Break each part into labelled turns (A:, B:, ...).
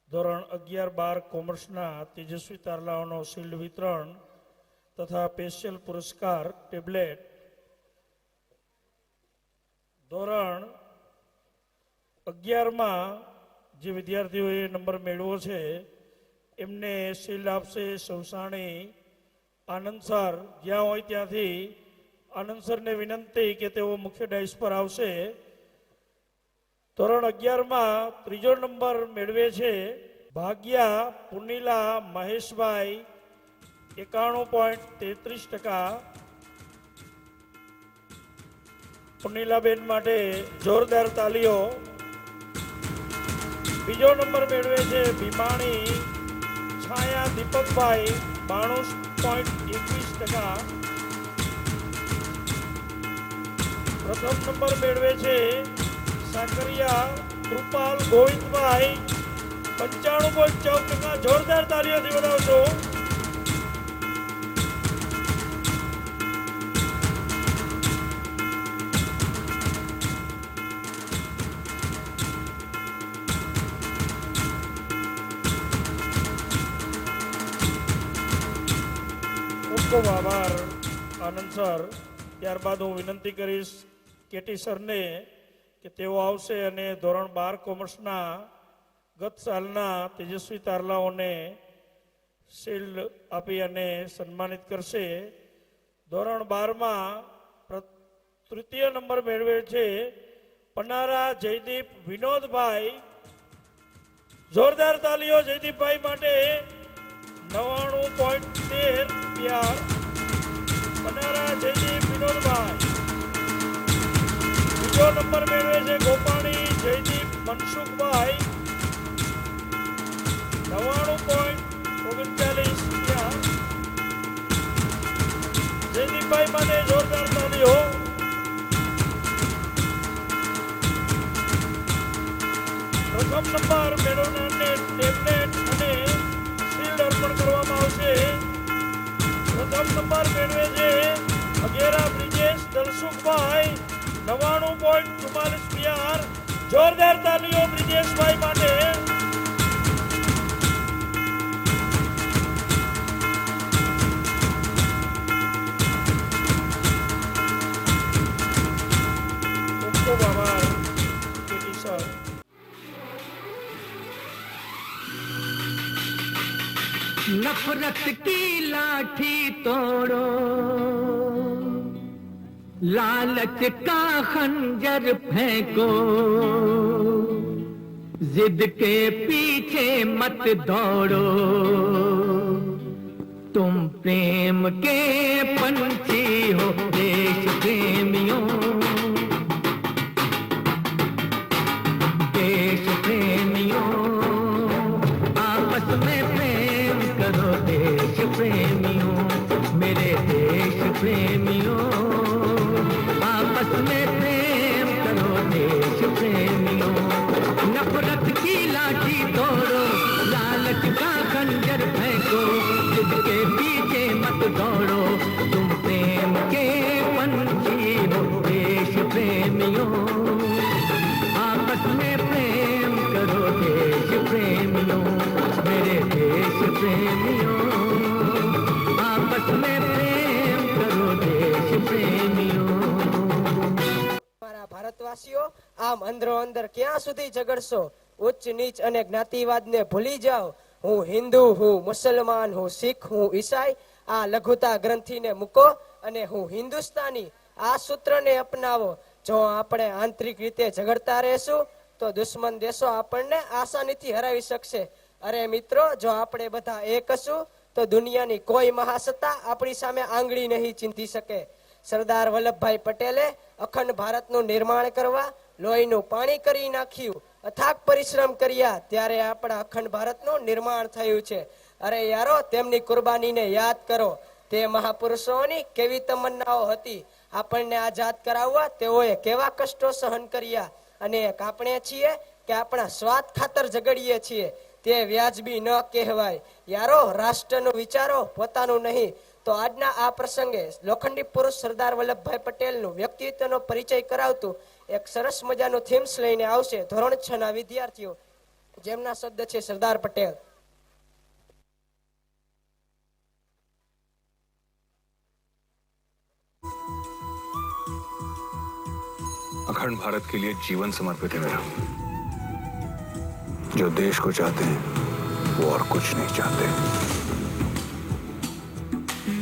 A: ધોરણ 11-12 કોમર્સના તેજસ્વી તારલાઓનો શિલ્ડ વિતરણ તથા સ્પેશિયલ પુરસ્કાર ટેબ્લેટ ધોરણ 11માં જે વિદ્યાર્થીઓએ નંબર મેળવ્યો છે એમને શિલ્ડ આપશે સૌસાણી આનંદ સર। જ્યાં હોય ત્યાંથી આનંદ સરને વિનંતી કે તેઓ મુખ્ય ડાયસ પર આવશે। ધોરણ 11માં ત્રીજો નંબર મેળવે છે ભાગ્યા પુનિલા મહેશભાઈ 91.33%। પુનિલાબેન માટે જોરદાર તાલીઓ। બીજો નંબર મેળવે છે ભીમાણી છાયા દીપકભાઈ 92.21%। પ્રથમ નંબર મેળવે છે સાકરિયા કૃપાલ ગોવિંદભાઈ 95.14%। જોરદાર તાલીઓથી વધાવશો। ખૂબ આભાર આનંદ સર। ત્યારબાદ હું વિનંતી કરીશ કેટી સરને કે તેઓ આવશે અને ધોરણ 12 કોમર્સના ગત સાલના તેજસ્વી તારલાઓને શિલ્ડ આપી અને સન્માનિત કરશે। ધોરણ 12માં તૃતીય નંબર મેળવે છે પનારા જયદીપ વિનોદભાઈ। જોરદાર તાલીઓ જયદીપભાઈ માટે 99.13%। પનારા જયદીપ વિનોદભાઈ। બીજો નંબર મેળવે છે ગોપાણી જયદીપ મનસુખભાઈ 99.39%। જયદીપભાઈ માટે જોરદાર તાલીઓ। પ્રથમ નંબર મેળવનારને ટેબ્લેટ અને શિલ્ડ અર્પણ કરવામાં આવશે। પ્રથમ નંબર મેળવે છે અગેરા બ્રિજેશ દલસુખભાઈ 99.44%। જોરદાર તાલીઓ બ્રિજેશભાઈ માટે। ખૂબ આભાર કેટી સર।
B: नफरत की लाठी तोड़ो, लालच का खंजर फेंको, जिद के पीछे मत दौड़ो, तुम प्रेम के पंछी हो देश प्रेमियों, देश प्रेमियों, आपस में प्रेम करो देश प्रेमियों, मेरे देश प्रेमियों, आपस में प्रेम करो देश प्रेमियों। नफरत की लाठी तोड़ो, लालच का खंजर फेंको, जिसके पीछे मत दौड़ो, तुम प्रेम के पंछी हो देश प्रेमियों, आपस में प्रेम करो देश प्रेमियों, मेरे देश प्रेमियों, आपस में प्रेम करो देश प्रेमियों।
C: ભારતવાસીઓ આમ અંદરો અંદર ક્યાં સુધી ઝઘડશો? ઉચ્ચ નીચ અને જ્ઞાતિવાદને ભૂલી જાઓ। હું હિન્દુ, હું મુસલમાન, હું શીખ, હું ઈસાઈ, આ લઘુતા ગ્રંથિને મૂકો અને હું હિન્દુસ્તાની આ સૂત્રને અપનાવો। જો આપણે આંતરિક રીતે ઝઘડતા રહેશું તો દુશ્મન દેશો આપણને આસાનીથી હરાવી શકશે। અરે મિત્રો, જો આપણે બધા એક હશું તો દુનિયાની કોઈ મહાસત્તા આપણી સામે આંગળી નહીં ચીંધી શકે। સરદાર વલ્લભભાઈ પટેલે અખંડ ભારતનું નિર્માણ કરવા લોહીનું પાણી કરી નાખ્યું, અથાગ પરિશ્રમ કર્યા, ત્યારે આપણા અખંડ ભારતનું નિર્માણ થયું છે। અરે યારો, તેમની કુરબાનીને યાદ કરો। તે મહાપુરુષોની કેવી તમન્નાઓ હતી આપણને આઝાદ કરાવવા, તેઓએ કેવા કષ્ટો સહન કર્યા, અને આપણે છીએ કે આપણા સ્વાર્થ ખાતર ઝઘડીએ છીએ, તે વ્યાજબી ન કહેવાય। યારો, રાષ્ટ્રનું વિચારો, પોતાનું નહીં। તો આજના આ પ્રસંગે લોખંડી પુરુષ સરદાર વલ્લભભાઈ પટેલનું વ્યક્તિત્વનો પરિચય કરાવતું એક સરસ મજાનું થીમ્સ લઈને આવશે ધોરણ 6 ના વિદ્યાર્થીઓ। જેમના શબ્દ છે સરદાર પટેલ.
D: अखंड भारत के लिए जीवन समर्पित है मेरा. जो देश को चाहते हैं वो और कुछ नहीं चाहते.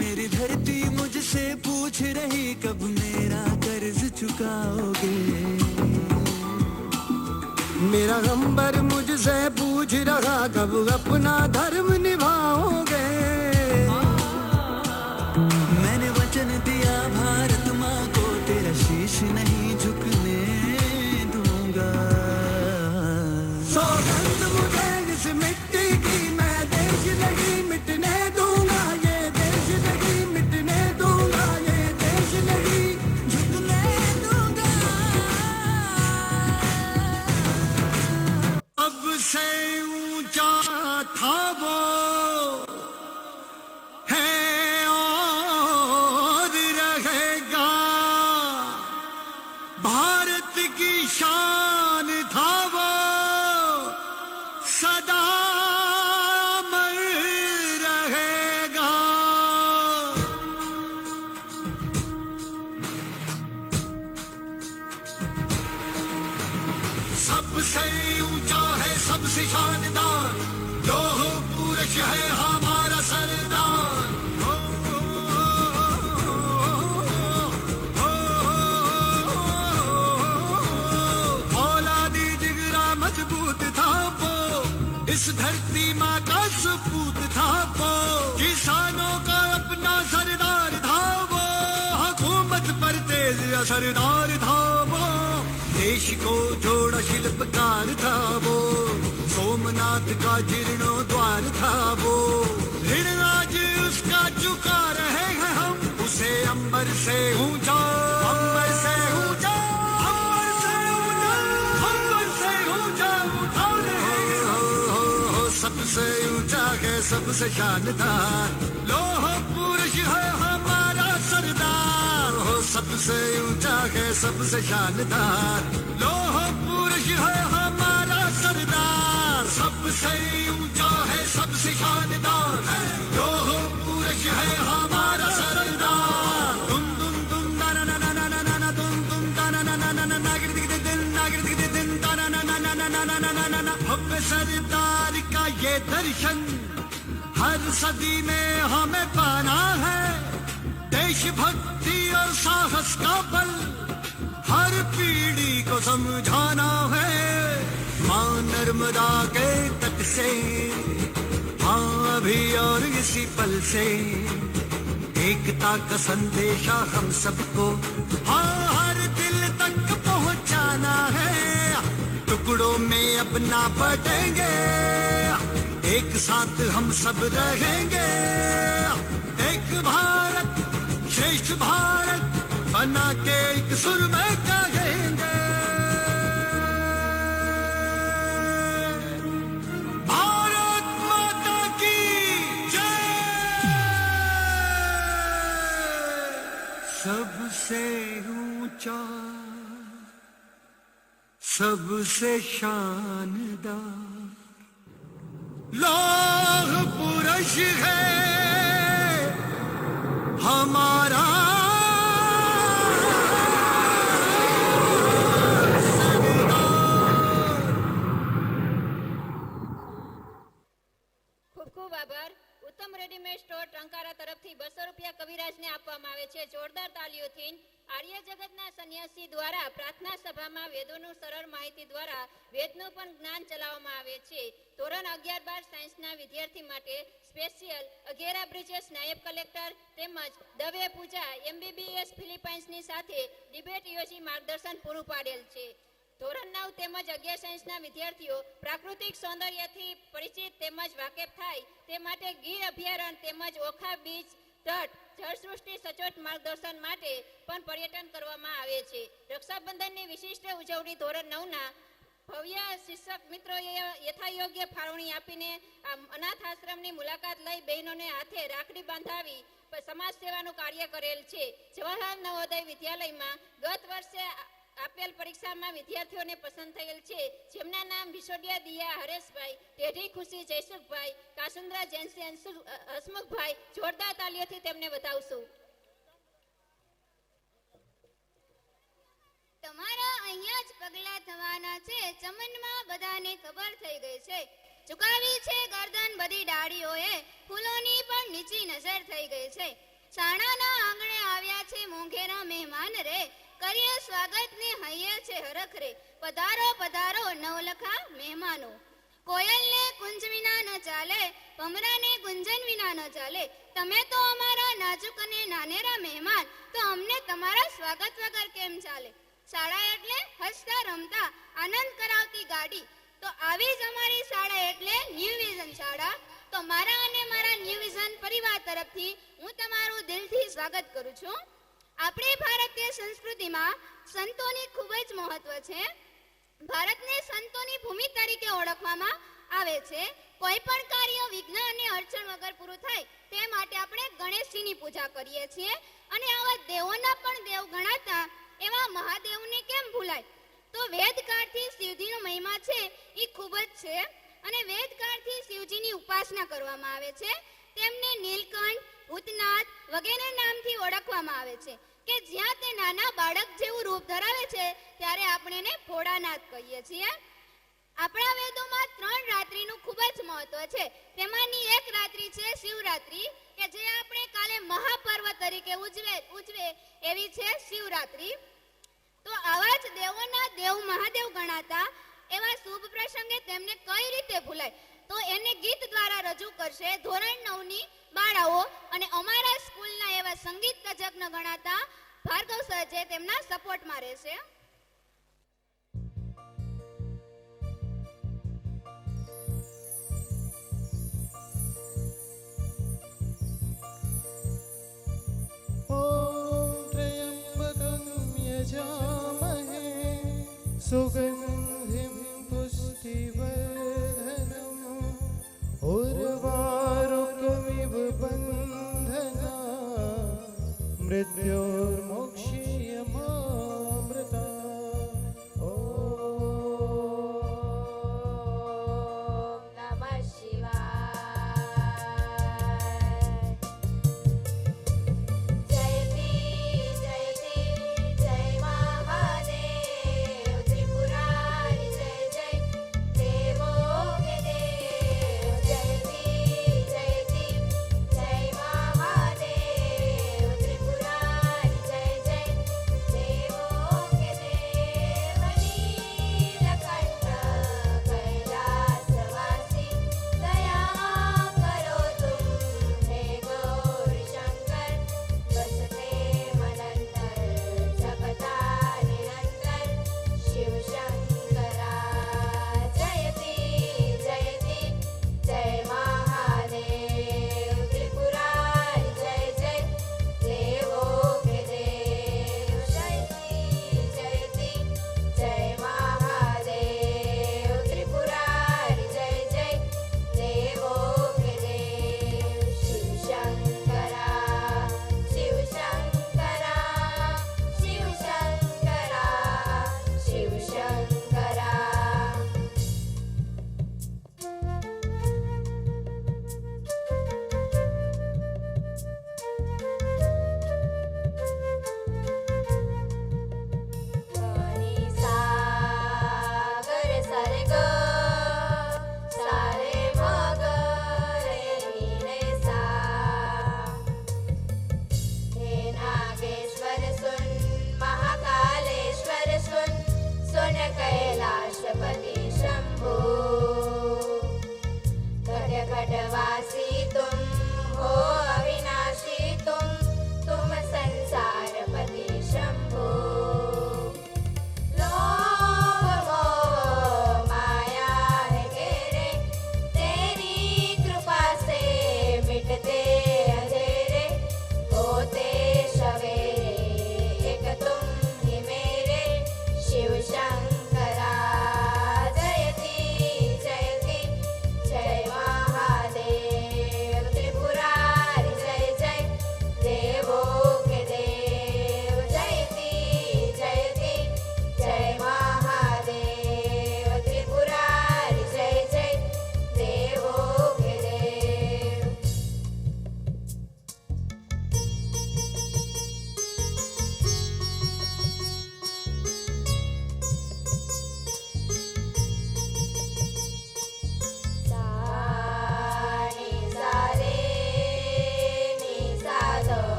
E: मेरी धरती मुझसे पूछ रही कब मेरा कर्ज चुकाओगे. मेरा गंबर मुझसे पूछ रहा कब अपना धर्म निभाओगे. मैंने वचन दिया भारत माँ को तेरा शीश नहीं झुकने दूंगा. सौगंध मुझे इस मिट्टी की मैं देश नहीं मिटने दूंगा. ये देश नहीं मिटने दूंगा. ये देश नहीं झुकने दूंगा. अब से ऊंचा था वो है और रहेगा. भारत की शान था वो सदा अमर रहेगा. सबसे ऊंचा है सबसे शानदार लोह पुरुष है हमारा सरदार. औलादी जिगरा मजबूत था वो इस धरती माँ का सपूत था वो. किसानों का अपना सरदार था वो हुकूमत पर तेज असरदार था वो. देश को जोड़ा शिल्पकार था वो सोमनाथ का जीर्णोद्वार था वो. ऋण आज उसका चुका रहे हैं हम उसे अंबर से ऊंचा अंबर से ऊंचा अंबर से ऊंचा अंबर से ऊंचा उठा रहे हैं. सबसे ऊंचा है सबसे शानदार लोह पुरुष है हमारा सरदार. हो सबसे ऊंचा है सबसे शानदार लोह पुरुष है हमारा सरदार. सबसे ऊंचा है सबसे शानदार लोह पुरुष है हमारा सरदार. दुम दुम दुम ना ना ना ना ना ना दुम दुम ना ना ना ना ना नागिर दिख दिन नागिर दिख दिन ना ना ना ना ना ना ना ना ना ना. भव्य सरदार का ये दर्शन हर सदी में हमें पाना है. देशभक्ति और साहस का बल हर पीढ़ी को समझाना है. मां नर्मदा के तट से हाँ अभी और इसी पल से एकता का संदेशा हम सबको हाँ हर दिल तक पहुंचाना है. टुकड़ों में अपना बटेंगे एक साथ हम सब रहेंगे. एक भारत श्रेष्ठ भारत बना के एक सुर में कहेंगे. भारत माता की जय. सबसे ऊंचा सबसे शानदार लोह पुरुष है हमारा
F: ખૂબ ખૂબ આભાર. ઉત્તમ રેડીમેડ સ્ટોર ટંકારા તરફથી 200 રૂપિયા કવિરાજને આપવામાં આવે છે. જોરદાર તાલીઓથી આર્ય જગતના સંન્યાસી દ્વારા પ્રાર્થના સભામાં વેદોનું સરળ માહિતી દ્વારા વેદનું પણ જ્ઞાન ચલાવવામાં આવે છે. ધોરણ 11-12 સાયન્સના વિદ્યાર્થી માટે સ્પેશિયલ અઘેરા બ્રિજેશ નાયબ કલેક્ટર તેમજ દવે પૂજા MBBS ફિલિપાઇન્સની સાથે ડિબેટ યોજી માર્ગદર્શન પૂરું પાડેલ છે. ધોરણ 9 તેમજ 11 સાયન્સના વિદ્યાર્થીઓ પ્રાકૃતિક સૌંદર્યથી પરિચિત તેમજ વાકેફ થાય તે માટે ગીર અભયારણ્ય તેમજ ઓખા બીચ તટ જળસૃષ્ટિ સચોટ માર્ગદર્શન માટે પણ પર્યટન કરવામાં આવે છે. રક્ષાબંધનની વિશિષ્ટ ઉજવણી ધોરણ 9ના ભવ્ય શિક્ષક મિત્રોએ યથાયોગ્ય ફાળવણી આપીને આ અનાથ આશ્રમની મુલાકાત લઈ બહેનોને હાથે રાખડી બાંધાવી સમાજ સેવાનું કાર્ય કરેલ છે. જવાહર નવોદય વિદ્યાલયમાં ગત વર્ષે આપેલ પરીક્ષામાં વિદ્યાર્થીઓને પસંદ થયેલ છે, જેમના નામ વિશોડિયા દિયા હરેશભાઈ, ટેઢી ખુશી જયસુખભાઈ, કાસુંદ્રા જયંતિ હસમુખભાઈ. જોરદાર તાલીઓથી તેમને બતાવશું.
G: તમારા અહીંયા જ પગલા થવાના છે, ચમનમાં બધાને ખબર થઈ ગઈ છે. ચુકાવી છે ગરદન બધી ડાળીઓએ, ફૂલોની પણ નીચી નજર થઈ ગઈ છે. શાળાના આંગણે આવ્યા છે મોંઘેરા મહેમાન રે, કરીએ સ્વાગત ને હૈયે છે હરખ રે. પધારો પધારો નવલખા મહેમાનો. કોયલને કુંજ વિના ન ચાલે, ભમરાને ગુંજન વિના ન ચાલે. તમે તો અમારા નાજુક અને નાનેરા મહેમાન, તો અમને તમારા સ્વાગત વગર કેમ ચાલે? શાળા એટલે હસતા રમતા આનંદ કરાવતી ગાડી, તો આવી જ અમારી શાળા એટલે ન્યૂ વિઝન શાળા. તો મારા અને મારા ન્યૂ વિઝન પરિવાર તરફથી હું તમારું દિલથી સ્વાગત કરું છું. આપણી ભારતીય સંસ્કૃતિમાં સંતોની ખૂબ જ મહત્વ છે. ભારતને સંતોની ભૂમિ તરીકે ઓળખવામાં આવે છે. કોઈ પણ કાર્ય વિઘ્ન અને અડચણ વગર પૂરું થાય તે માટે આપણે ગણેશજીની પૂજા કરીએ છીએ. અને આવા દેવોના પણ દેવ ગણાતા એવા મહાદેવને કેમ ભૂલાય? તો વેદકાળથી શિવજીનો મહિમા છે એ ખૂબ જ છે. અને વેદકાળથી શિવજીની ઉપાસના કરવામાં આવે છે. તેમને નીલકંઠ, ભૂતનાથ વગેરે નામથી ઓળખવામાં આવે છે. કે જ્યાં તે નાના બાળક જેવું રૂપ ધરાવે છે ત્યારે આપણે એને ભોળાનાથ કહીએ છીએ. આપણા વેદોમાં 3 રાત્રિનું ખૂબ જ મહત્વ છે. તેમાંની એક રાત્રિ છે શિવરાત્રિ, કે જે આપણે કાલે મહાપર્વ તરીકે ઉજવે એવી છે શિવરાત્રિ. તો આવા જ દેવોના દેવ મહાદેવ ગણાતા એવા શુભ પ્રસંગે તેમને કઈ રીતે ભૂલાય? તો એને ગીત દ્વારા રજૂ કરશે ધોરણ 9ની બાળાઓ. અને અમારા સ્કૂલના એવા સંગીત તજજ્ઞ ગણાતા ભાર્ગવ સર જે તેમના સપોર્ટમાં રહેશે.
H: सुगन्धिं पुष्टिवर्धनम् उर्वारुकमिव बन्धना मृत्योर्मोक्षीयमामृता.
G: જયતી જયતી જય મહાદેવ ત્રિપુરા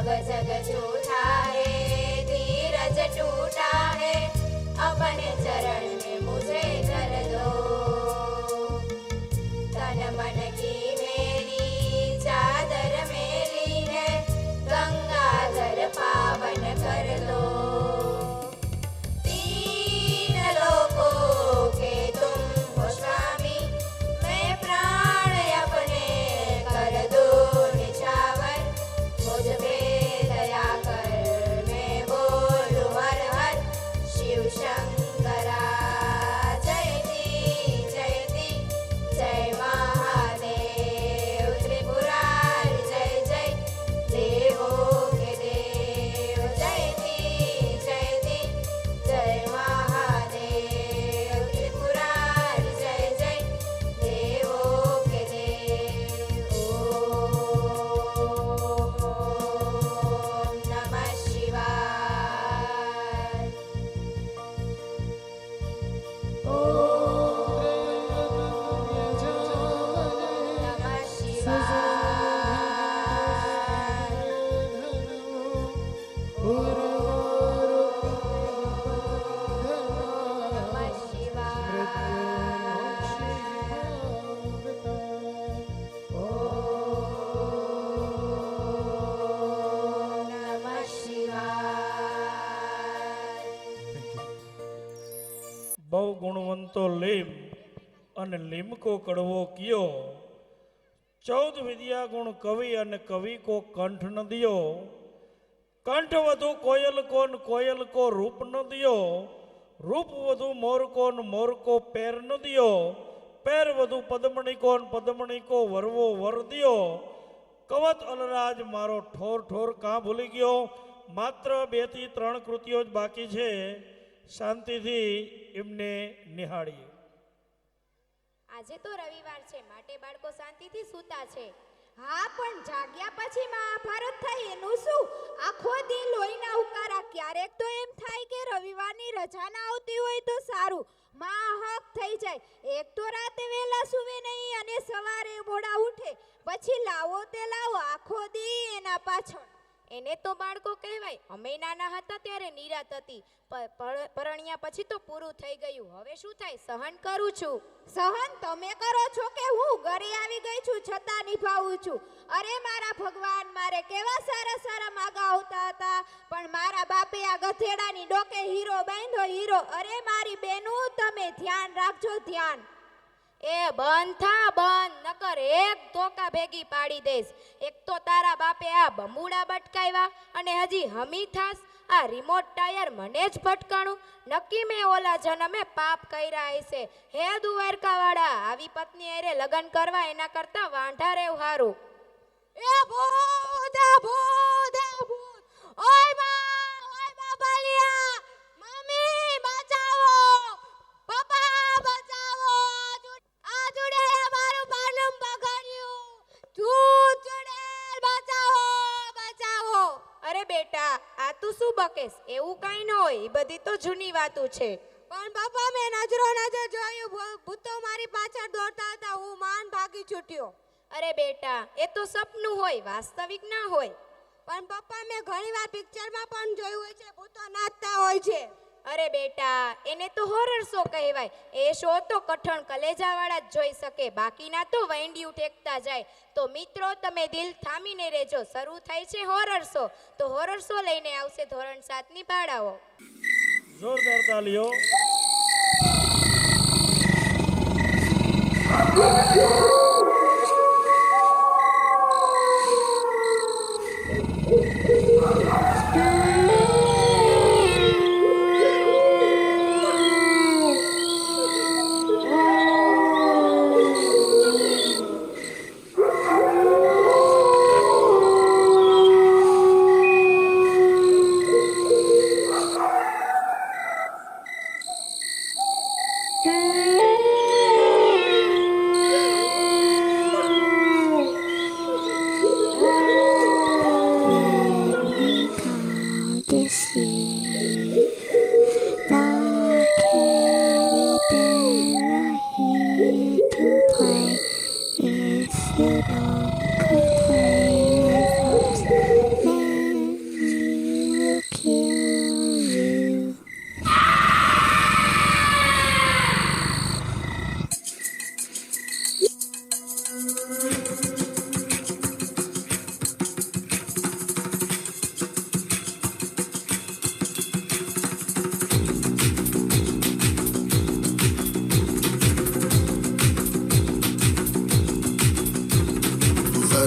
G: जग जग झूठा है, धीरज टूटा है, अपने चरण में मुझे कर दो। तन मन की मेरी चादर मेली है, गंगाधर पावन कर दो। तीन लोकों के तुम हो स्वामी, मैं प्राण अपने कर दो निछावर। मुझ पे दया कर, मैं बोलूं हर हर शिव शंकरा। जयति जयति जय महादेव, त्रिपुरारि जय जय देवों के देव। जयति जयति जय महादेव, त्रिपुरारि जय जय देवों के देव। ओम नमः शिवाय। नमः शिवाय। नमः शिवाय।
A: બહુ ગુણવંતો લીમ અને લીમકો કડવો કયો, 14 વિદ્યા ગુણ કવિ અને કવિ કો કંઠ ન દિયો। કંઠ વધુ કોયલ કોન કોયલ કો રૂપ ન દિયો, રૂપ વધુ મોર કોન મોર કો પેર ન દિયો, પેર વધુ પદ્મણી કોન પદ્મણી કો વરવો વર દિયો। કવત અલરાજ મારો ઠોર ઠોર કાં ભૂલી ગયો। માત્ર 2 થી 3 કૃતિઓ જ બાકી છે, શાંતિથી એમને નિહાળીએ।
G: આજે તો રવિવાર છે, માટે બાળકો શાંતિથી સૂતા છે। હા, પણ જાગ્યા પછી મહાભારત થઈ એનું શું? આખો દી લોહીના ઉકારા। ક્યારેક તો એમ થાય કે રવિવારની રજા ના આવતી હોય તો સારું, હક થઈ જાય। એક તો રાતે વહેલા સૂવે નહીં અને સવારે મોડા ઉઠે, પછી લાવો તે લાવો, આખો દી એના પાછળ। એને તો બાળકો કહેવાય। અમે નાના હતા ત્યારે નિરાત હતી, પરણ્યા પછી તો પૂરું થઈ ગયું। હવે શું થાય? સહન કરું છું। સહન તમે કરો છો કે હું? ઘરે આવી ગઈ છું છતાં નિભાવું છું। અરે મારા ભગવાન, મારે કેવા સારા સારા માગા આવતા હતા, પણ મારા બાપે આ ગધેડાની ડોકે હીરો બાંધ્યો હીરો। અરે મારી બેનું, તમે ધ્યાન રાખજો ધ્યાન। એ બંધ થા બંધ, નકર એક ધોકા ભેગી પાડી દઈશ। એક તો તારા બાપે આ બમુડા બટકાવ્યા અને હજી હમી થાસ। આ રિમોટ ટાયર મને જ ભટકાણું। નક્કી મેં ઓલા જન્મે પાપ કર્યા હશે। હે દ્વારકાવાળા, આવી પત્ની હારે લગ્ન કરવા એના કરતા વાંઢા રહેવું હારું। એ ભૂત એ ભૂત એ ભૂત, ઓય બાલિયા, મમ્મી બચાવો, પપ્પા બચાવો, આ ચુડેલે મારું પાલમ બગાડ્યું, ચુડેલ બચાવો બચાવો। અરે બેટા, આ તું શું બકેસ? એવું કાંઈ ન હોય, એ બધી તો જૂની વાતો છે। પણ પપ્પા, મેં નજરો નજર જોયું, ભૂતો મારી પાછળ દોડતા હતા, હું માન ભાગી છૂટ્યો। અરે બેટા, એ તો સપનું હોય, વાસ્તવિક ના હોય। પણ પપ્પા, મેં ઘણીવાર પિક્ચરમાં પણ જોયું હોય છે, ભૂતો નાચતા હોય છે। અરે બેટા, એને તો હોરર શો કહેવાય। એ શો તો કઠણ કલેજાવાળા જ જોઈ શકે, બાકીના તો વૈંડિયું ટેકતા જાય। તો મિત્રો, તમે દિલ થામીને રહેજો, શરૂ થાય છે હોરર શો। તો હોરર શો લઈને આવશે ધોરણ 7 ની બાળાઓ।
A: જોરદાર તાલીઓ।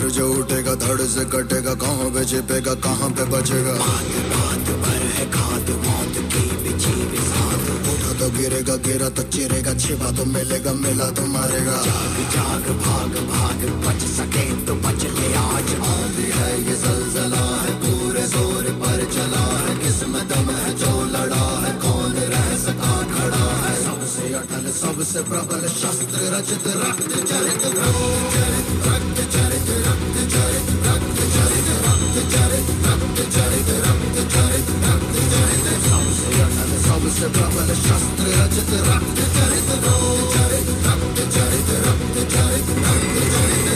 E: फिर जो उठेगा धड़ से कटेगा, कहाँ पे छिपेगा कहाँ पे बचेगा। बात बात पर है खाद मौत की बिछी बिसात, उठा तो गिरेगा गिरा तो चिरेगा, छिपा तो मिलेगा मिला तो मारेगा। जाग जाग भाग भाग बच सके तो बच ले आज, आंधी है ये जलजला है पूरे जोर पर चला है, किसमें दम है जो लड़ा है, कौन रह सका खड़ा है। सबसे अटल सबसे प्रबल शस्त्र रचित रक्त चरित रक्त चरित रक्त चरित रक्त चरित रक्त चरित रक्त चरित रक्त चरित रक्त चरित रक्त चरित, सबसे अटल सबसे प्रबल शस्त्र रचित रक्त चरित रक्त चरित रक्त चरित रक्त चरित रक्त चरित।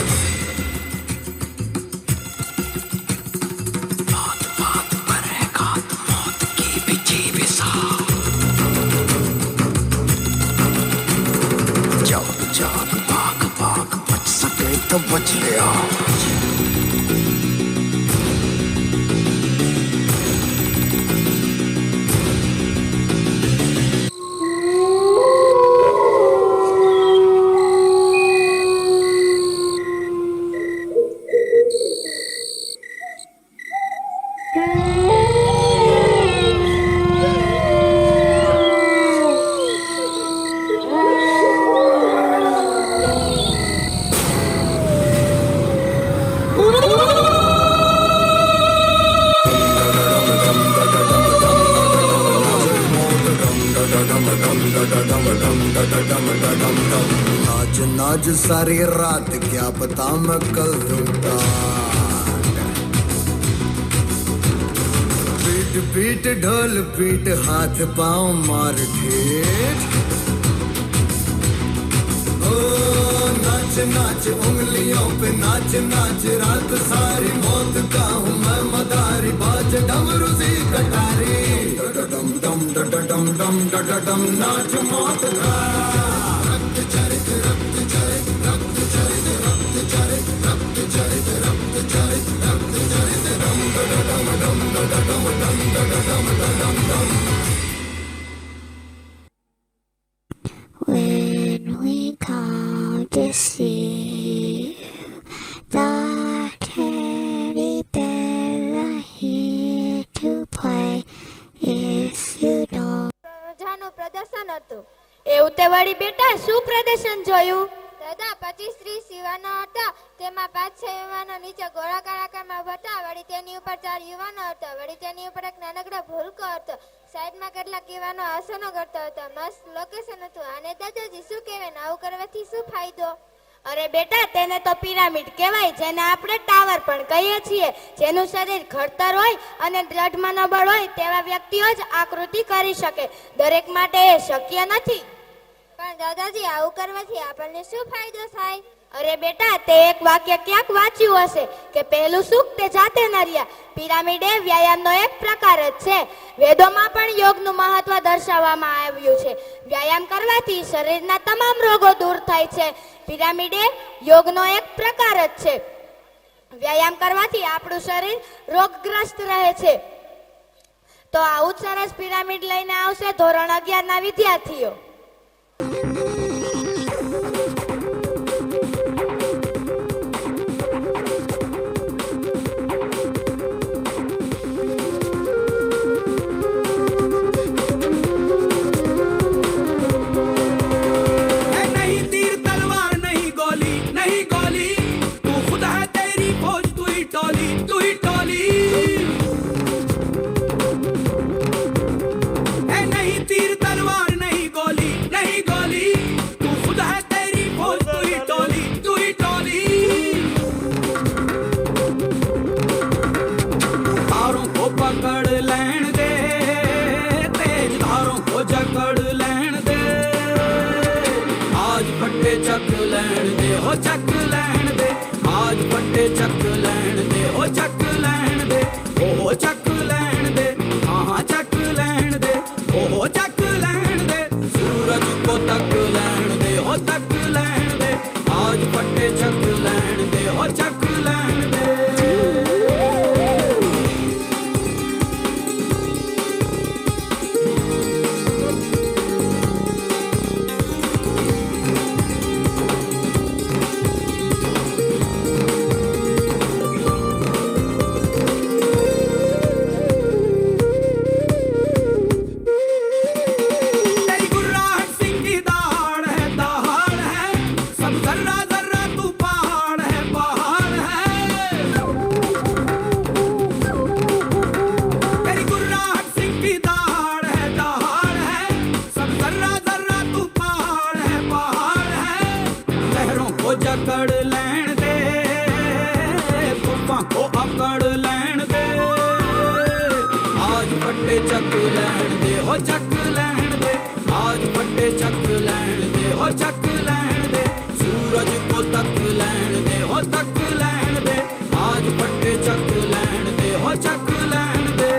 E: बात बात पर है घात मौत की बिछी बिसात, जाग जाग भाग भाग बच सके तो बच ले आज। नाच नाच सारी रात क्या पता मैं कल दूंगा, पीट पीट ढोल पीट हाथ पाँव मार ठेठ। ओ नाच नाच उंगलियों पे नाच नाच रात सारी, मौत का हूँ मैं मदारी, बाज डमरू सी कटारी, डम डम डम डम डम डम नाच मौत का। रक्त चरित रक्त चरित रक्त चरित रक्त चरित रक्त चरित रक्त चरित रक्त चरित, डम डम डम डम डम डम डम।
I: When we come to see the teddy bears are here to play, if you don't.
G: પ્રજાનું પ્રદર્શન હતું.
J: એવું તે વળી બેટા શું પ્રદર્શન જોયું?
G: દાદા 25-30 યુવાનો હતા, તેમાં 5-6 યુવાનો નીચે ગોળાકાર આકારમાં હતા, વળી તેની ઉપર 4 યુવાનો હતા, વળી તેની ઉપર એક નાનકડો ભૂલકો હતો, સાઈડમાં કેટલાક યુવાનો આસનો કરતા હતા. મસ્ત લોકેશન હતું. આને દાદાજી શું કહેવાય ને? આવું કરવાથી શું ફાયદો?
J: અરે બેટા તેને તો પિરામિડ કહેવાય, જેને આપણે ટાવર પણ કહીએ છીએ. જેનું શરીર ખડતર હોય અને દ્રઢ મનોબળ હોય તેવા વ્યક્તિઓ જ આકૃતિ કરી શકે, દરેક માટે એ શક્ય નથી.
G: પણ દાદાજી આવું કરવાથી આપણને શું ફાયદો થાય?
J: અરે બેટા તે એક વાક્ય ક્યાંક વાંચ્યું હશે કે પહેલું સુખ તે જાતે ન રહ્યા. પિરામિડ એ વ્યાયામનો એક પ્રકાર જ છે. વેદોમાં પણ યોગનું મહત્વ દર્શાવવામાં આવ્યું છે. વ્યાયામ કરવાથી શરીરના તમામ રોગો દૂર થાય છે. પિરામિડ એ યોગનો એક પ્રકાર જ છે. વ્યાયામ કરવાથી આપણું શરીર રોગગ્રસ્ત રહે છે. તો આવું જ સરસ પિરામિડ લઈને આવશે ધોરણ 11 ના વિદ્યાર્થીઓ.
E: ओ जकड़ लैण दे तुफां को अकड़ लैण दे आज फटे चक लैण दे हो चक लैण दे आज फटे चक लैण दे हो चक लैण दे सूरज को तक लैण दे हो तक लैण दे आज फटे चक लैण दे हो चक लैण दे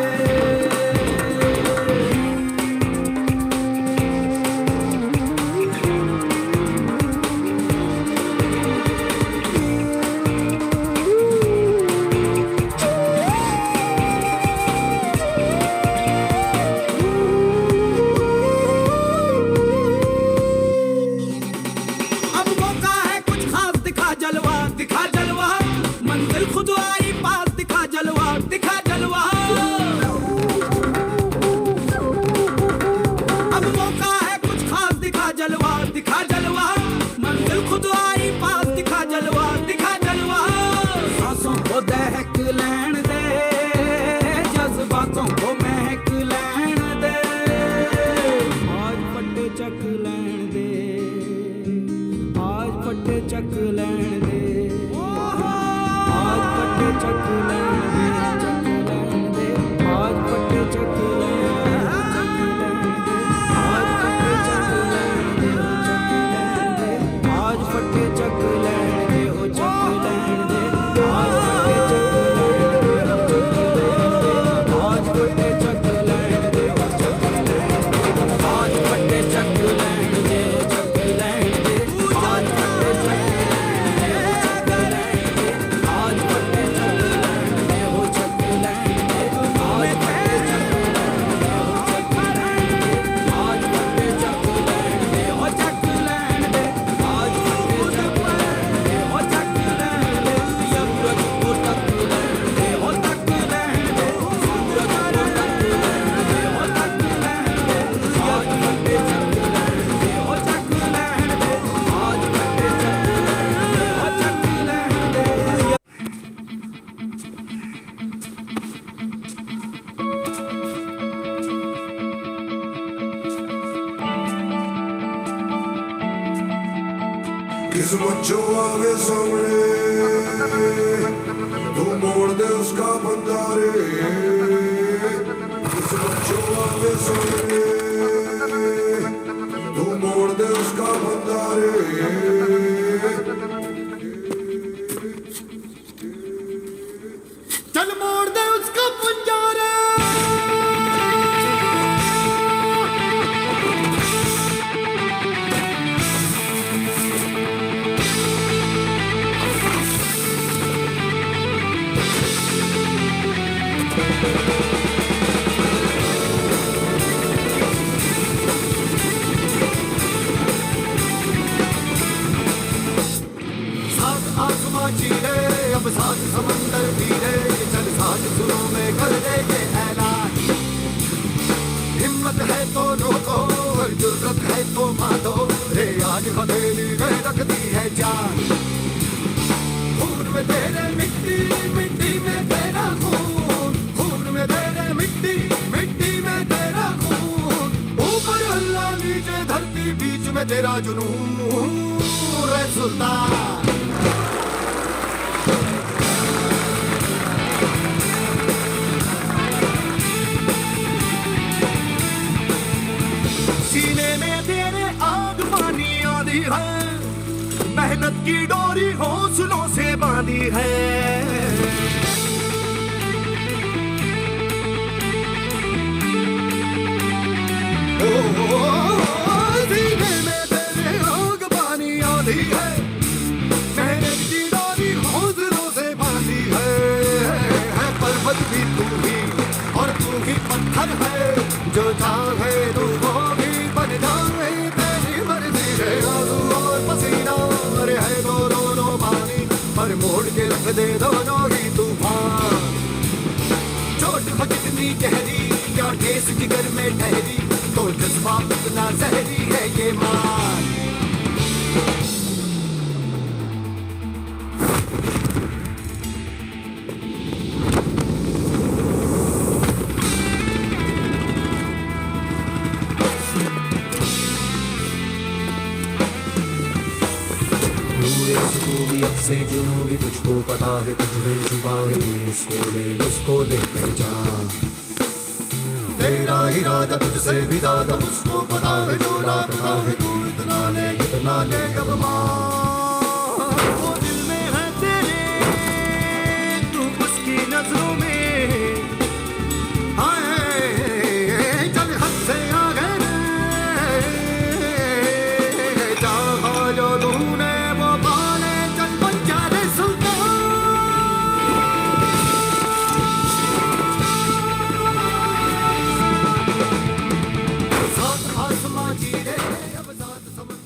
K: किस्मत जो आवे सामने तू मोड़ दे उसका बंदा रे किस्मत जो आवे सामने तू मोड़ दे उसका बंदा रे
E: चल मोड़ दे उसका पंजा रे चीरे अब साथ समंदर पीरे चल साथ सुरों में कर दे ये ऐलान हिम्मत है तो रोको और जुर्रत है तो मारो रे आज हथेली में रख दी है जान खून में तेरे मिट्टी मिट्टी में तेरा खून खून में तेरे मिट्टी मिट्टी में तेरा खून ऊपर अल्लाह नीचे धरती बीच में तेरा जुनून रे सुल्तान सीने में तेरे आग पानी आधी है मेहनत की डोरी हौसलों से बांधी है सीने में तेरे आग पानी आधी है मेहनत की डोरी हौसलों से बांधी है पर्वत भी तू ही और तू ही पत्थर है जो चाहे तू वो बन जाए तेरी मर्जी है आंसू और पसीना अरे है तो दोनों पानी पर मोड़ के रख दे दोनों ही तूफान चोट हो कितनी गहरी क्या ठेस जिगर में ठहरी तो जज्बा इतना जहरी है ये मान
H: दूर तू भी अब से क्यों भी तुझको पता है कुछ भी छुपा है तू उसको लेकर जा तेरा इरादा तुझसे भी ज्यादा उसको पता है जो रात का है तू इतना ले अब मां वो दिल में है तेरे तू उसकी नजरों में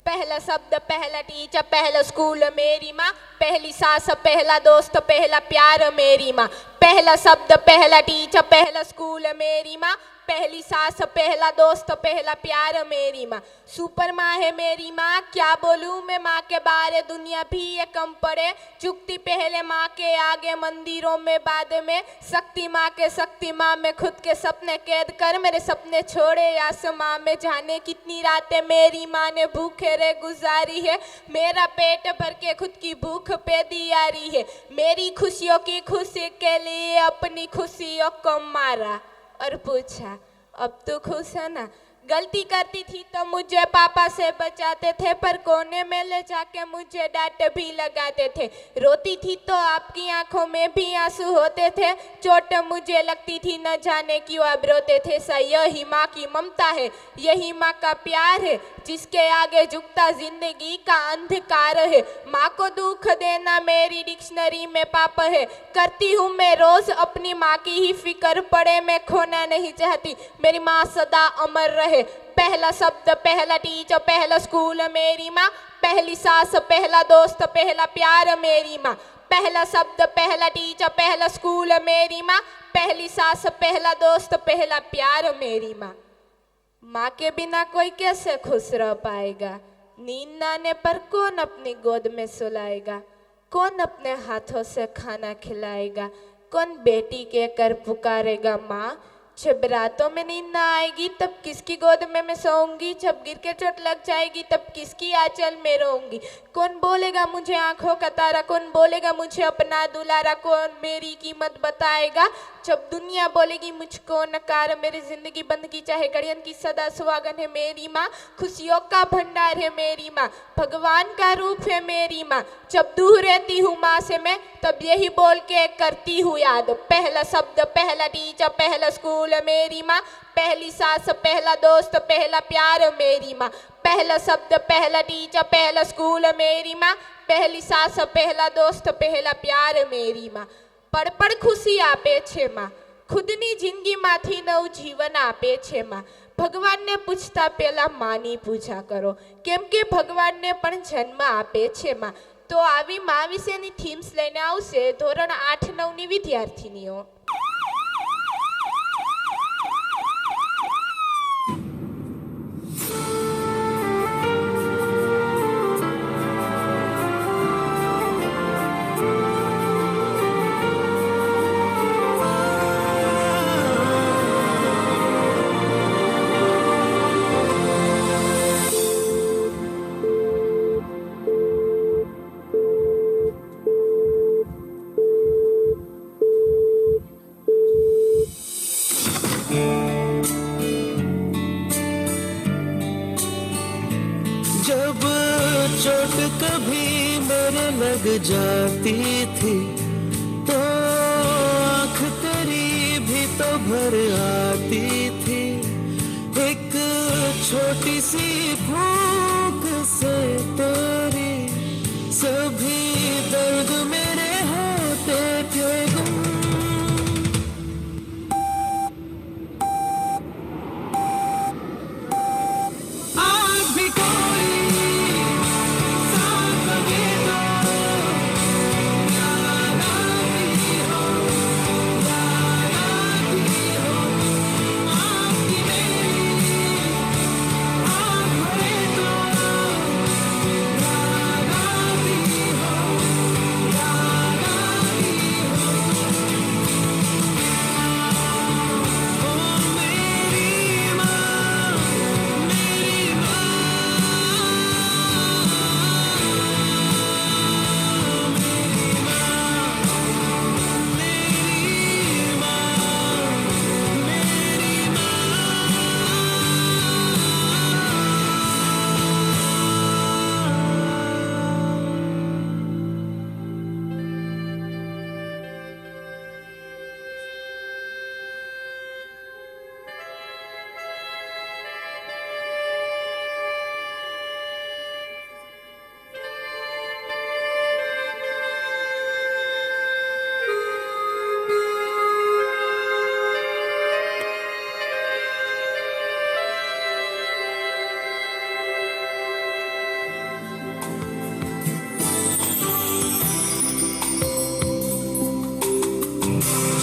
L: पहला शब्द पहला टीचर पहला स्कूल मेरी माँ पहली सास पहला दोस्त पहला प्यार मेरी माँ पहला शब्द पहला टीचर पहला स्कूल मेरी माँ पहली सास पहला दोस्त पहला प्यार मेरी माँ सुपर माँ है मेरी माँ क्या बोलूँ मैं माँ के बारे दुनिया भी ये कम पड़े चुकती पहले माँ के आगे मंदिरों में बाद में शक्ति माँ के शक्ति माँ में खुद के सपने कैद कर मेरे सपने छोड़े आसमां में जाने कितनी रातें मेरी माँ ने भूखे रे गुजारी है मेरा पेट भर के खुद की भूख पे दियारी है मेरी खुशियों की खुशी के लिए अपनी खुशियों को मारा और पूछा अब तू खुश है ना गलती करती थी तो मुझे पापा से बचाते थे पर कोने में ले जाके मुझे डांट भी लगाते थे रोती थी तो आपकी आंखों में भी आंसू होते थे चोट मुझे लगती थी न जाने क्यों अब रोते थे सा यही माँ की ममता है यही माँ का प्यार है जिसके आगे झुकता जिंदगी का अंधकार है माँ को दुख देना मेरी डिक्शनरी में पाप है करती हूँ मैं रोज अपनी माँ की ही फिक्र पड़े मैं खोना नहीं चाहती मेरी माँ सदा अमर रहे पहला शब्द पहला टीचर पहला स्कूल मेरी माँ पहली सास पहला दोस्त पहला प्यार मेरी माँ पहला शब्द पहला टीचर पहला स्कूल मेरी माँ पहली सास पहला दोस्त पहला प्यार मेरी माँ माँ के बिना कोई कैसे खुश रह पाएगा नींद न आने पर कौन अपनी गोद में सुलाएगा कौन अपने हाथों से खाना खिलाएगा कौन बेटी के कर पुकारेगा माँ जब रातों में नींद ना आएगी तब किसकी गोद में मैं सोऊंगी जब गिर के चोट लग जाएगी तब किसकी आंचल में रोऊंगी कौन बोलेगा मुझे आंखों का तारा कौन बोलेगा मुझे अपना दुलारा कौन मेरी कीमत बताएगा जब दुनिया बोलेगी मुझको नकार मेरी जिंदगी बंदगी चाहे गड़ियन की सदा सुहागन है मेरी माँ खुशियों का भंडार है मेरी माँ भगवान का रूप है मेरी माँ जब दूर रहती हूँ माँ से मैं तब यही बोल के करती हूँ याद पहला शब्द पहला टीचर पहला स्कूल मेरी माँ पहली सास पहला दोस्त पहला प्यार मेरी माँ पहला शब्द पहला टीचर पहला स्कूल मेरी माँ पहली सास पहला दोस्त पहला प्यार मेरी माँ પળ પળ ખુશી આપે છે માં ખુદની જિંદગીમાંથી નવું જીવન આપે છે માં ભગવાનને પૂછતા પહેલા માની પૂજા કરો કેમ કે ભગવાનને પણ જન્મ આપે છે માં તો આવી મા વિશેની થીમ્સ લઈને આવશે ધોરણ 8-9ની વિદ્યાર્થીનીઓ
H: जाती थी तो आँख तेरी भी तो भर आती थी एक छोटी सी भूख से तेरी सभी दर्द मेरे होते थे गुम आज भी कोई तो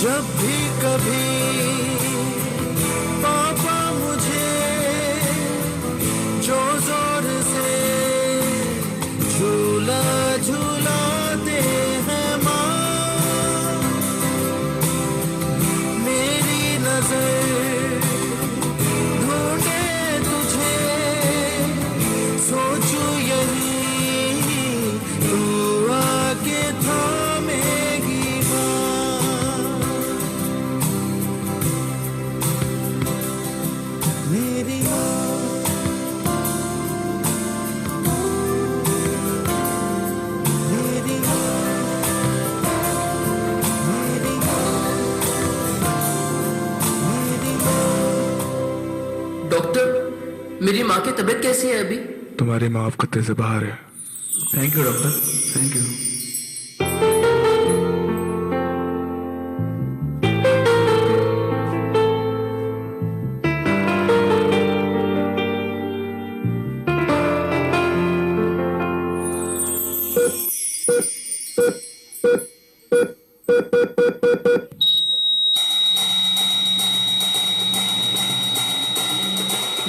E: जब भी कभी पापा मुझे जो जोर से झूला झूलाते हैं माँ, मेरी नजर ढूंढे तुझे, सोचूं यही तू आके थामेगी माँ, मेरी
B: डॉक्टर, मेरी माँ की तबीयत कैसी है अभी?
D: तुम्हारी माँ अब खतरे से बाहर है।
B: Thank you doctor,
D: thank you.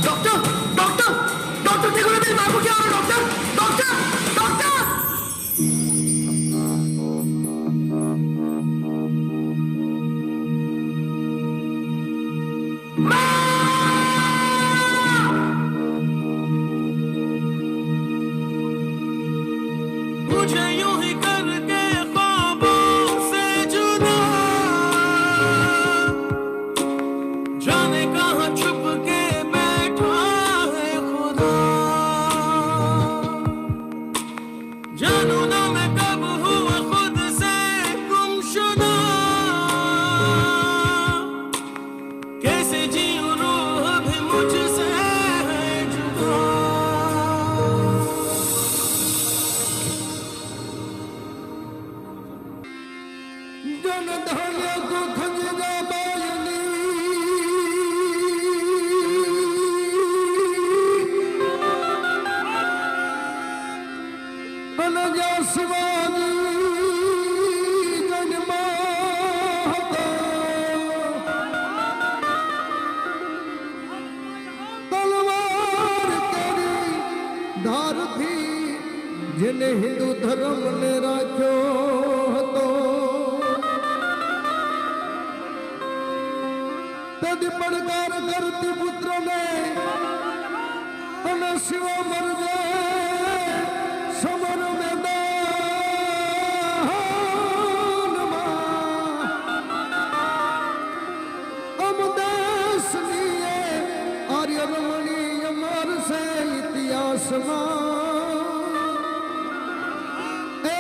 B: Doctor doctor doctor, देखो ना मेरी माँ को क्या हो रहा है। Doctor doctor doctor.
E: मुझे यूं ही करके ख्वाबों से जुदा, जाने कहाँ छुप के बैठा है खुदा, जानू ना मैं कब हुआ खुद से गुमशुदा, कैसे जीऊं रूह भी मुझसे है जुदा। जन धान्य को खंजगा बायनी, अनजा शिवानी जन्माता, तलवार तेरी धार थी जिन्हें हिंदू धर्म ने राख्यो હતો, तद પડકાર કરતી પુત્રને અને શિવ મરજે સમર મેદાનમાં, અમ દેશની આર્ય રમણી અમર છે ઇતિહાસમાં, એ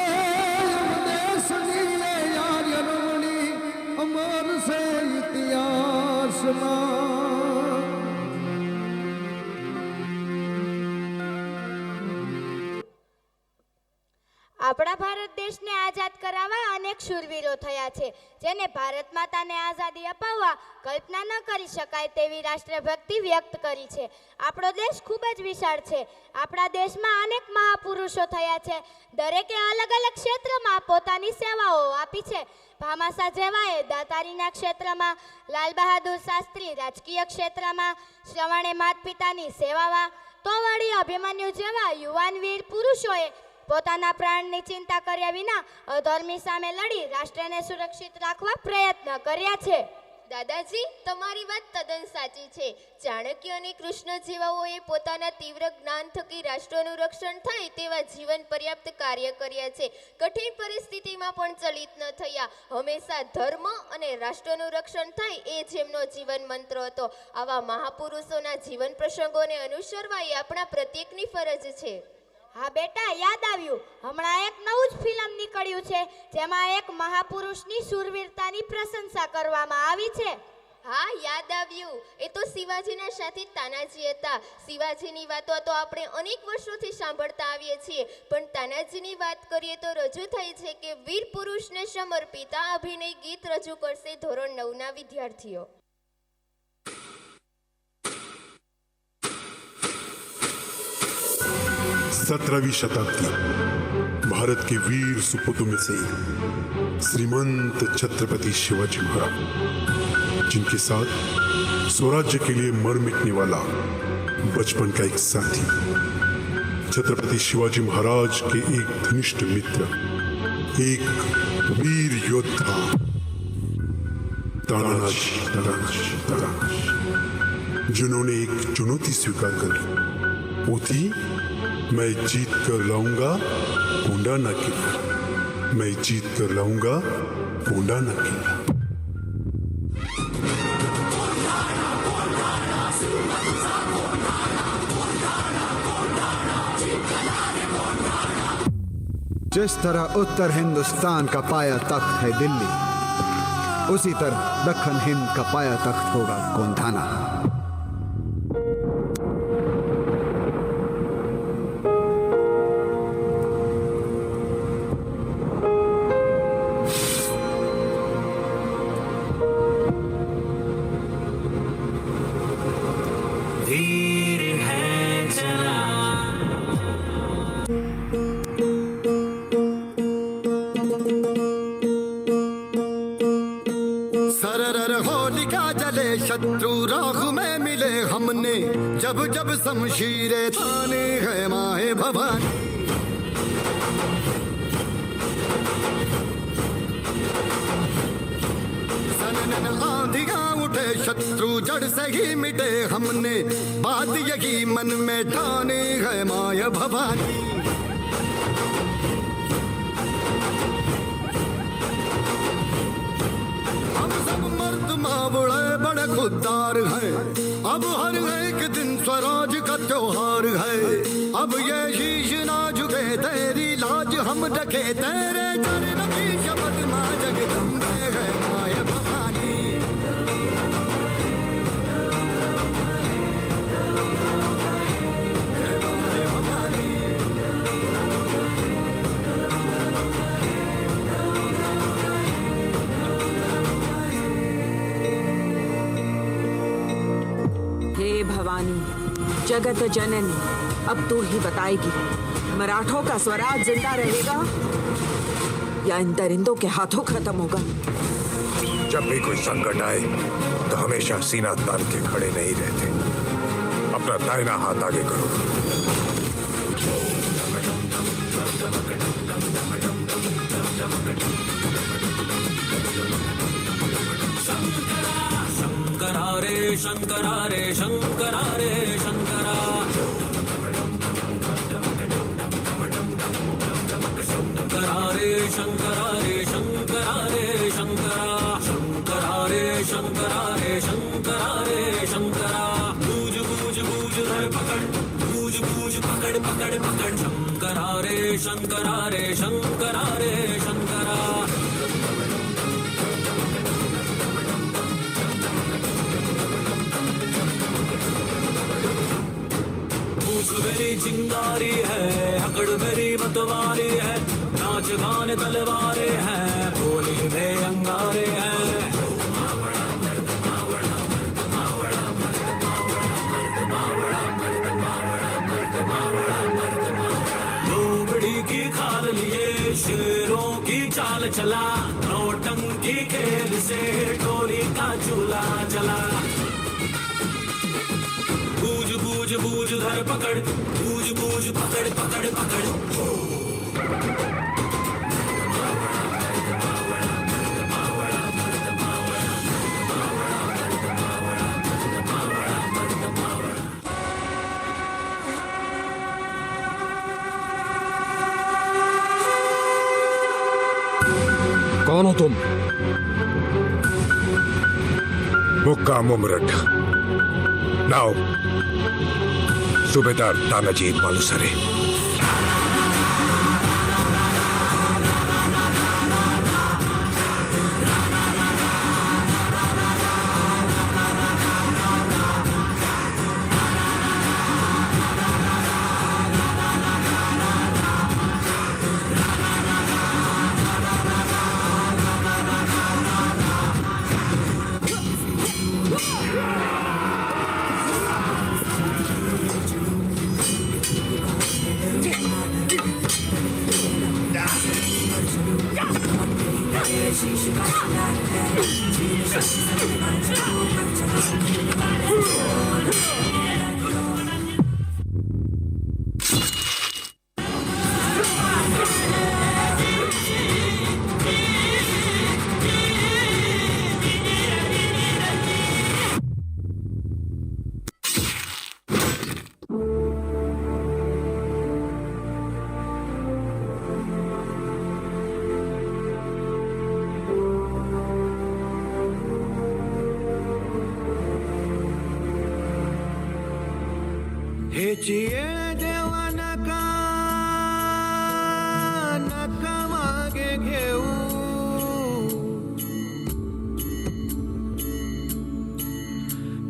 E: અમ દેશની આર્ય રમણી અમર છે ઇતિહાસમાં।
J: આપણા ભારત દેશને આઝાદ કરાવવા અનેક શૂરવીરો થયા છે, જેને ભારત માતાને આઝાદી અપાવવા કલ્પના ન કરી શકાય તેવી રાષ્ટ્રભક્તિ વ્યક્ત કરી છે। આપણો દેશ ખૂબ જ વિશાળ છે। આપણા દેશમાં અનેક મહાપુરુષો થયા છે, દરેકે અલગ અલગ ક્ષેત્રમાં પોતાની સેવાઓ આપી છે। ભામાસા જેવાએ દાતારીના ક્ષેત્રમાં, લાલ બહાદુર શાસ્ત્રી રાજકીય ક્ષેત્રમાં, શ્રવણે માત પિતાની સેવામાં, તો વળી અભિમન્યુ જેવા યુવાન વીર પુરુષોએ પોતાના પ્રાણની ચિંતા કર્યા વિના અધર્મી સામે લડી રાષ્ટ્રને સુરક્ષિત રાખવા પ્રયત્ન કર્યા છે।
L: દાદાજી, તમારી વાત તદ્દન સાચી છે। ચાણક્ય અને કૃષ્ણ જેવાઓએ પોતાના તીવ્ર જ્ઞાન થકી રાષ્ટ્રનું રક્ષણ થાય તેવા જીવન પર્યાપ્ત કાર્ય કર્યા છે। કઠિન પરિસ્થિતિમાં પણ ચલિત ન થયા, હંમેશા ધર્મ અને રાષ્ટ્રનું રક્ષણ થાય એ જ એમનો જીવન મંત્ર હતો। આવા મહાપુરુષોના જીવન પ્રસંગોને અનુસરવા એ આપણા પ્રત્યેકની ફરજ છે।
J: હા બેટા, યાદ આવ્યું, હમણાં એક નવું જ ફિલ્મ નીકળ્યું છે જેમાં એક મહાપુરુષની શૂરવીરતાની પ્રશંસા કરવામાં આવી છે।
L: હા, યાદ આવ્યું, એ તો શિવાજીના સાથી તાનાજી હતા। શિવાજીની વાતો તો આપણે અનેક વર્ષોથી સાંભળતા આવીએ છીએ, પણ તાનાજીની વાત કરીએ તો રજૂ થઈ છે કે વીર પુરુષને સમર્પિત આ અભિનય ગીત રજૂ કરશે ધોરણ 9ના વિદ્યાર્થીઓ।
M: 17वी शताब्दी भारत के वीर सुपुतों में से श्रीमंत छत्रपति शिवाजी महाराज, जिनके साथ स्वराज्य के लिए मर मिटने वाला बचपन का एक साथी, छत्रपति शिवाजी महाराज के एक घनिष्ठ मित्र, एक वीर योद्धा तानाजी, जिन्होंने एक चुनौती स्वीकार कर, वो थी मैं जीत कर लाऊंगा गोंडा ना किला, मैं जीत कर लाऊंगा गोंडा ना किला।
N: जिस तरह उत्तर हिंदुस्तान का पाया तख्त है दिल्ली, उसी तरह दक्षिण हिंद का पाया तख्त होगा गोंधाना।
E: शत्रु राख में मिले हमने, जब जब शमशीरें ताने है माए भवानी। सनन आंधियां उठे शत्रु जड़ से ही मिटे हमने, बात यही मन में ठाने है माए भवानी। मावड़े बड़े खुददार हैं, अब हर एक दिन स्वराज का त्योहार है। अब ये शीश ना झुके तेरी लाज हम रखे, तेरे चरण की शपथ मां जगदम्बे है माय भवानी।
O: भवानी जगत जननी, अब तू ही बताएगी, मराठों का स्वराज जिंदा रहेगा या इन दरिंदों के हाथों खत्म होगा?
P: जब भी कोई संकट आए तो हमेशा सीना तान के खड़े नहीं रहते। अपना दाहिना हाथ आगे करो।
Q: शंकरा रे शंकरा रे शंकरा रे शंकरा, शंकरा रे शंकरा रे शंकरा रे शंकरा, शंकरा रे शंकरा रे शंकरा रे शंकरा। बूझ बूझ बूझ धर पकड़, बूझ बूझ पकड़ पकड़ पकड़। शंकरा रे शंकरा रे शंकरा रे शंकरा। मेरी चिंगारी है, हकड़ मेरी मतवारी है, नाच गान तलवारे हैं, बोली में अंगारे हैं। लोमड़ी की खाल लिए शेरों की चाल चला, नौटंकी खेल से टोली का चूल्हा जला। बूझ बूझ बूझ धर पकड़, बूझ बूझ पकड़ पकड़ पकड़।
P: कौन हो तुम? मुक्का मुमरट नाउ सूबेदार तानाजी मालुसरे।
E: हेचिये जेव्हा नका नका मागे घेऊ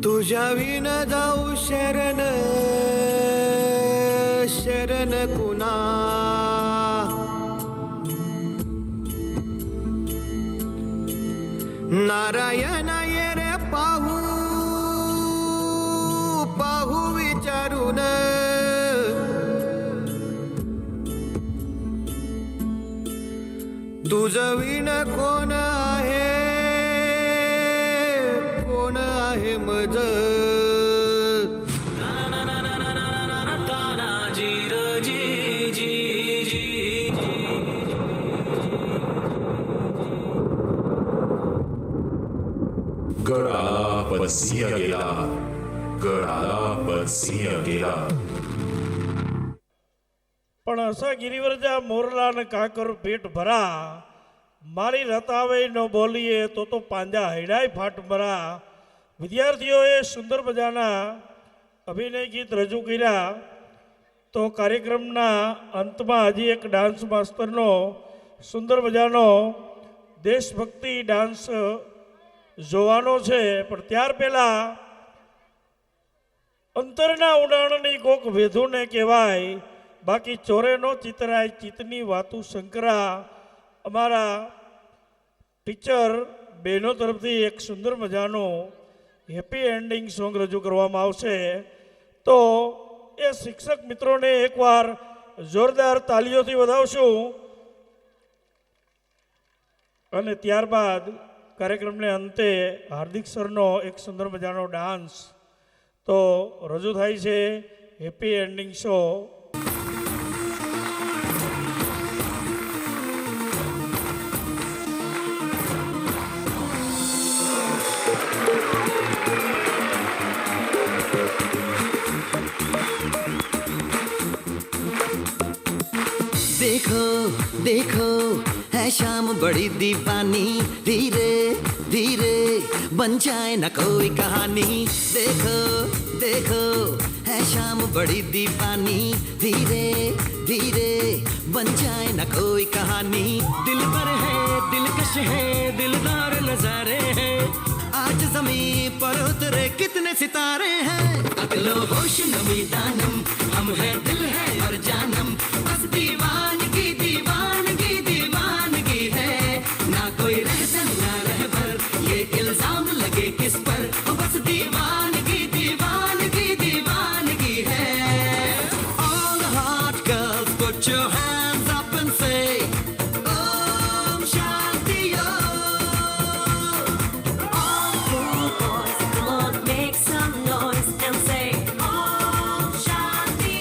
E: तुझ्या विन जाऊ शरण शरण कुणा नारायण ये रे पाहू पाहू विचारून तुझं विण कोण आहे कोण आहे मज
R: गड आला पण सिंह गेला गड आला पण सिंह गेला
A: પણ અસા ગિરિવરજા મોરલા ને કાકર પેટ ભરા મારી રતાવે ન બોલીએ તો પાંજા હૈડાય ફાટ ભરા વિદ્યાર્થીઓએ સુંદર મજાના અભિનય ગીત રજૂ કર્યા તો કાર્યક્રમના અંતમાં હજી એક ડાન્સ માસ્ટરનો સુંદર મજાનો દેશભક્તિ ડાન્સ જોવાનો છે પણ ત્યાર પહેલા અંતરના ઉડાણની કોક વેધુને કહેવાય બાકી ચોરે નો ચિતરાય ચિતની વાતું શંકરા અમારા ટીચર બહેનો તરફથી એક સુંદર મજાનો હેપી એન્ડિંગ સોંગ રજૂ કરવામાં આવશે તો એ શિક્ષક મિત્રોને એકવાર જોરદાર તાલીઓથી વધાવશું અને ત્યારબાદ કાર્યક્રમને અંતે હાર્દિક સરનો એક સુંદર મજાનો ડાન્સ તો રજૂ થાય છે હેપી એન્ડિંગ શો
E: देखो देखो है शाम बड़ी दीवानी धीरे धीरे बन जाए न कोई कहानी देखो देखो है शाम बड़ी दीवानी धीरे धीरे बन जाए न कोई कहानी दिल पर है दिलकश है दिलदार नजारे हैं आज जमीन पर उतरे कितने सितारे हैं अगलो होश नमी दानम हम है दिल है और जानम बस दीवानगी दीवानगी दीवानगी है ना कोई रहसन ना रहबर ये इल्जाम लगे किस पर बस दीवानगी दीवानगी दीवानगी है All the hot girls put your hands up and say Om Shanti All cool boys come on make some noise and say Om Shanti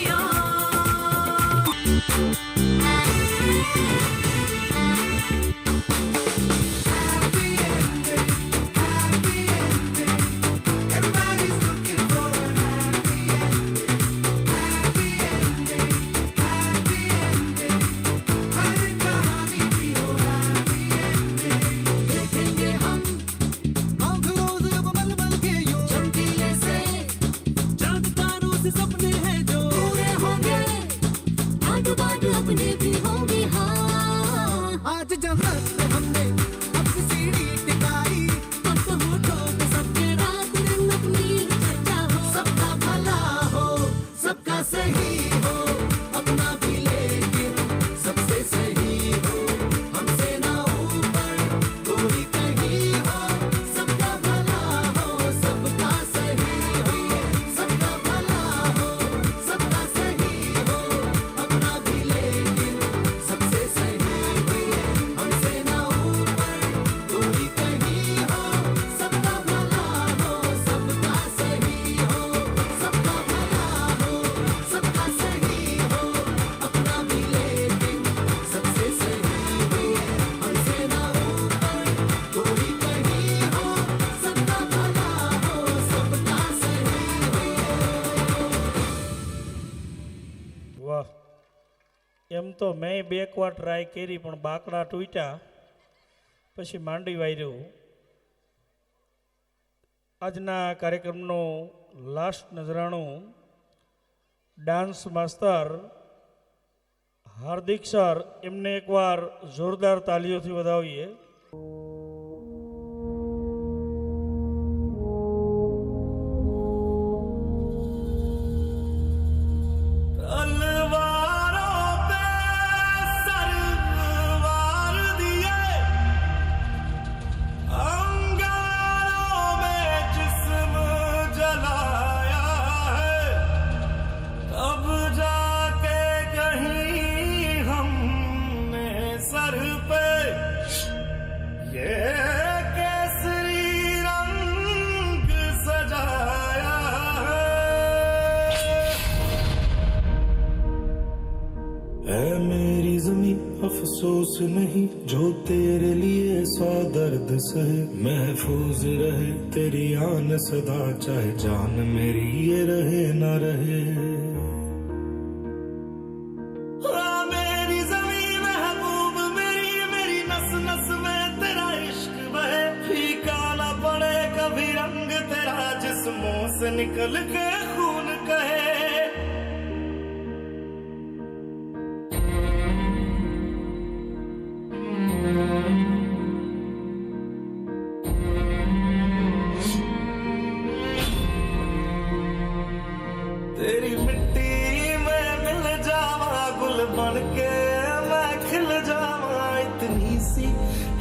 E: सपने हैं जो पूरे होंगे आग बाद अपने भी होंगे हाँ आज जन्नत में हमने अपनी सीढ़ी टिकाई अब तो होठों पे सबके रात दिन अपनी चर्चा हो सबका भला हो सबका सही हो अपना भी लेकिन सबसे सही हो हमसे ना ऊपर कोई कहीं हो सबका भला हो सबका सही हो सबका भला हो सबका सही हो अपना भी लेकिन सबसे सही हो हमसे
A: તો મેં બે એક વાર ટ્રાય કરી પણ બાકડા તૂટ્યા, પછી માંડી વાર્યું. આજના કાર્યક્રમનું લાસ્ટ નજરાણું ડાન્સ માસ્તર હાર્દિક સર, એમને એકવાર જોરદાર તાલીઓથી વધાવીએ.
Q: अफसोस नहीं जो तेरे लिए सौ दर्द सहे, महफूज रहे तेरी आन सदा, चाहे जान मेरी ये रहे ना रहे. मेरी ज़मीं महबूब मेरी, मेरी नस नस में तेरा इश्क बहे, फीका ना पड़े कभी रंग तेरा, जिस्मों से निकल के खून कहे. तेरी मिट्टी में मिल जावा, गुल बन के मैं खिल जावा, इतनी सी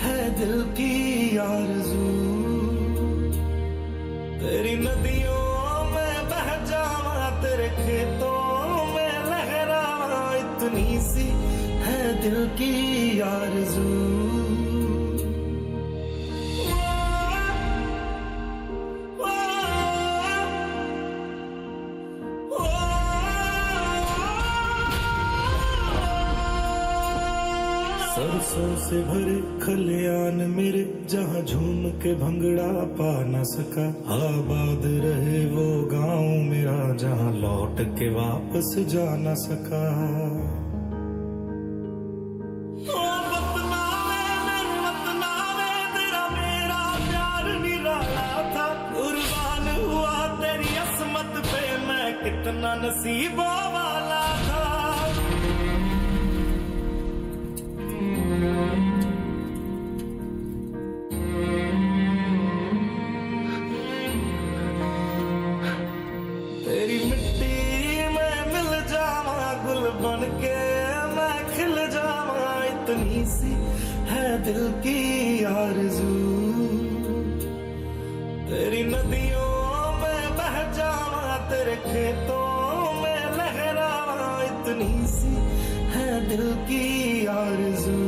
Q: है दिल की आरज़ू. तेरी नदियों में बह जावा, तेरे खेतों में लहरावा, इतनी सी है दिल की आरज़ू. सरसों से भरे खलियान मेरे, जहाँ झूम के भंगड़ा पा न सका, आबाद रहे वो गांव मेरा, जहाँ लौट के वापस जा न सका. तेरा मेरा प्यार निराला था, कुर्बान हुआ तेरी असमत पे, मैं कितना नसीबों वाला था. तेरी मिट्टी में मिल जावा, गुल बन के मैं खिल जावा, इतनी सी है दिल की आरज़ू. तेरी नदियों में बह जावा, तेरे खेतों में लहरावा, इतनी सी है दिल की आरज़ू.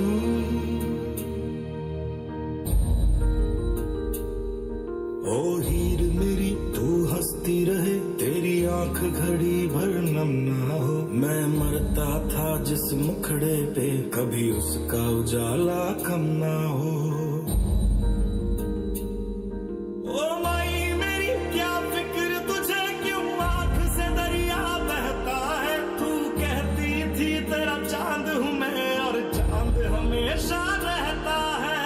Q: ओ हीर मेरी तू हंसती रहे, तेरी आंख घड़ी भर नम ना हो, मैं मरता था जिस मुखड़े पे, कभी उसका उजाला कम ना हो. ओ माई मेरी क्या फिक्र तुझे, क्यों आंख से दरिया बहता है, तू कहती थी तेरा चांद हूँ मैं, और चांद हमेशा रहता है.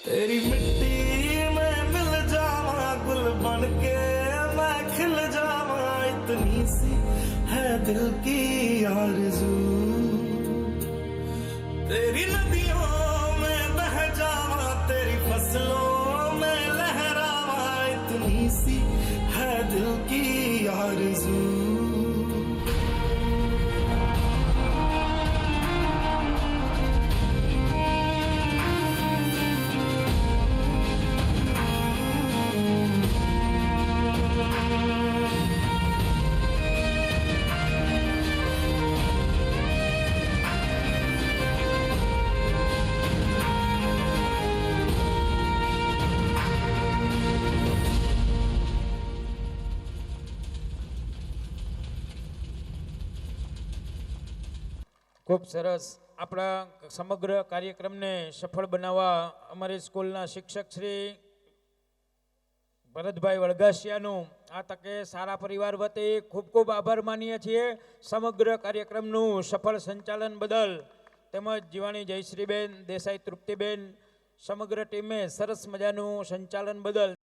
Q: तेरी मिट्टी में मिल जावा, गुल बन के मैं खिल जावा, इतनी सी है दिल की आरज़ू. तेरी नदियों में बह जावा, तेरी फसलों में लहरावा, इतनी सी है दिल की आरज़ू.
S: ખૂબ સરસ. આપણા સમગ્ર કાર્યક્રમને સફળ બનાવવા અમારી સ્કૂલના શિક્ષક શ્રી ભરતભાઈ વળગાસિયાનું આ તકે સારા પરિવાર વતી ખૂબ ખૂબ આભાર માનીએ છીએ સમગ્ર કાર્યક્રમનું સફળ સંચાલન બદલ, તેમજ જીવાણી જયશ્રીબેન, દેસાઈ તૃપ્તિબેન, સમગ્ર ટીમે સરસ મજાનું સંચાલન બદલ